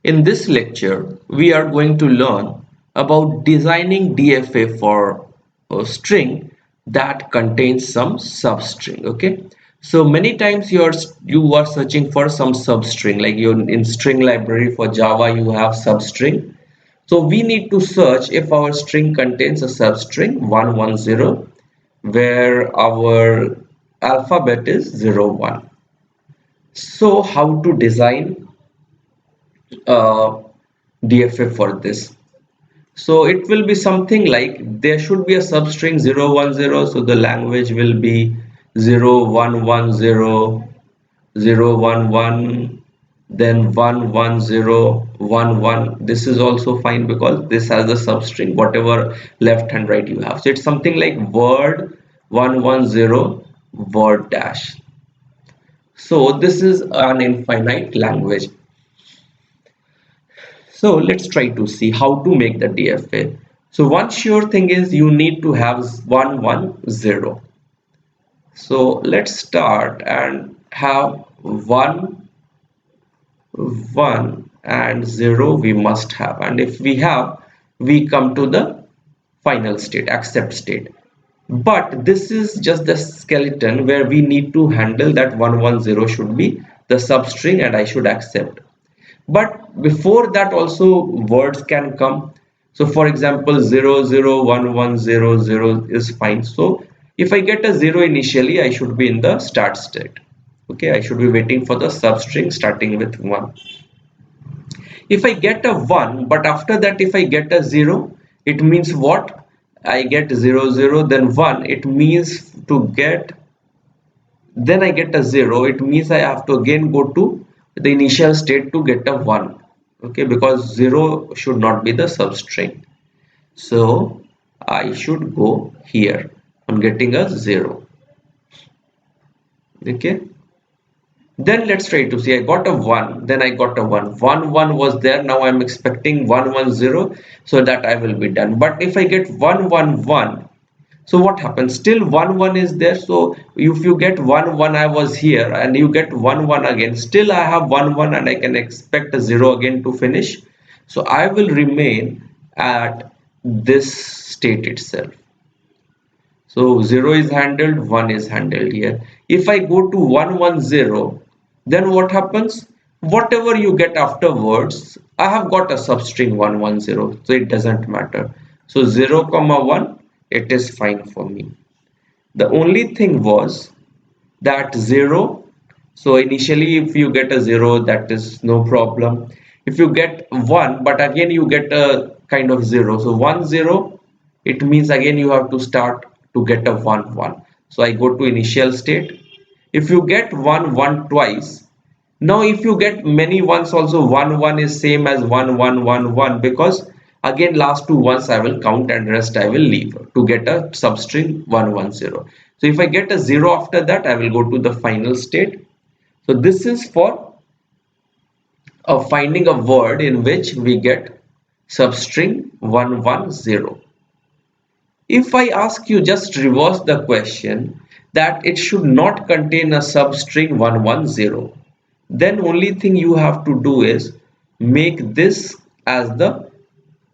In this lecture, we are going to learn about designing DFA for a string that contains some substring. Okay, so many times you are searching for some substring, like you in string library for Java you have substring. So we need to search if our string contains a substring 110 where our alphabet is 01. So how to design uh, DFA for this? So it will be something like there should be a substring 010, so the language will be 0110, 011, then 11011. This is also fine because this has the substring whatever left and right you have. So it's something like word 110 word dash. So this is an infinite language. So let's try to see how to make the DFA. So one sure thing is you need to have 110. So let's start and have 1 1 and 0 we must have, and if we have, we come to the final state, accept state. But this is just the skeleton where we need to handle that 110 should be the substring and I should accept. But before that also words can come. So for example 001100 is fine. So if I get a 0 initially, I should be in the start state. Okay, I should be waiting for the substring starting with 1. If I get a 1, but after that if I get a 0, it means what? I get 00, then 1, it means to get, then I get a 0, it means I have to again go to the initial state to get a 1. Okay, because 0 should not be the substring. So I should go here on getting a 0. Okay, then let's try to see. I got a 1, then I got a 1. 1 1 was there, now I'm expecting 110, so that I will be done. But if I get 1 1 1, so what happens? Still 1 1 is there. So if you get 1 1, I was here, and you get 1 1 again, still I have 1 1 and I can expect a 0 again to finish. So I will remain at this state itself. So 0 is handled, 1 is handled here. If I go to 110, then what happens? Whatever you get afterwards, I have got a substring 110, so it doesn't matter. So 0 comma 1, it is fine for me. The only thing was that 0, so initially if you get a 0, that is no problem. If you get 1, but again you get a kind of 0, so 1 0, it means again you have to start to get a 1 1. So I go to initial state. If you get 1 1 twice, now if you get many ones also, 1 1 is same as 1 1 1 1, because again last two ones I will count and rest I will leave to get a substring 110. So if I get a 0 after that, I will go to the final state. So this is for finding a word in which we get substring 110. If I ask you, just reverse the question, that it should not contain a substring 110, then only thing you have to do is make this as the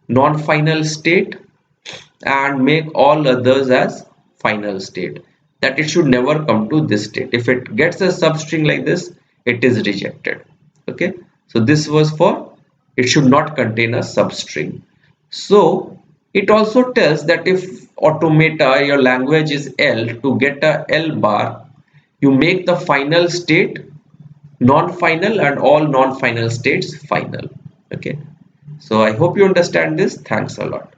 non-final state and make all others as final state, that it should never come to this state. If it gets a substring like this, it is rejected. Okay, so this was for it should not contain a substring. So it also tells that if automata, your language is L, to get a L bar, you make the final state non-final and all non-final states final. Okay, so I hope you understand this. Thanks a lot.